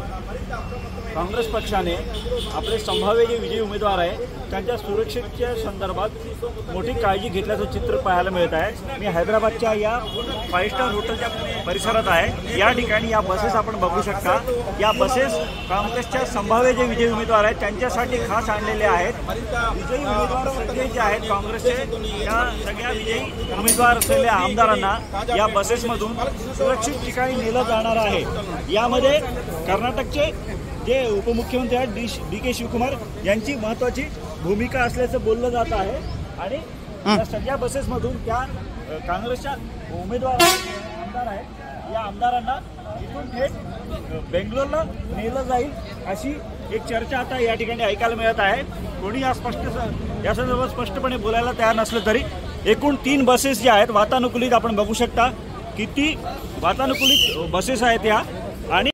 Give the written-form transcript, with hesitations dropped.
काँग्रेस पक्षाने आपले संभाव्य जे विजयी उमेदवार आहे त्यांच्या सुरक्षेच्या संदर्भात मोठी काळजी घेतल्याचं चित्र पाहायला मिळत आहे। मी हैदराबादच्या या 5 स्टार हॉटेलच्या परिसरात आहे। या ठिकाणी या बसेस आपण बघू शकता। या बसेस काँग्रेसच्या संभाव्य जे विजयी उमेदवार आहेत त्यांच्यासाठी खास आणलेले आहेत। विजयी उमेदवार सगळे जे आहेत काँग्रेसचे या सगळ्या विजयी उमेदवार असलेल्या आमदारांना या बसेसमधून सुरक्षित ठिकाणी नेलं जाणार आहे। यामध्ये कर्नाटकचे जे उपमुख्यमंत्री आहेत डी.के. शिवकुमार यांची महत्त्वाची भूमिका असल्याचं बोललं जात आहे आणि या सगळ्या बसेसमधून त्या काँग्रेसच्या उमेदवार आमदार आहेत या आमदारांना इथून थेट बेंगलोरला नेलं जाईल अशी एक चर्चा आता या ठिकाणी ऐकायला मिळत आहे। कोणी या संदर्भात स्पष्टपणे बोलायला तयार नसलं तरी एकूण 3 बसेस ज्या आहेत वातानुकूलित आपण बघू शकता किती वातानुकूलित बसेस आहेत या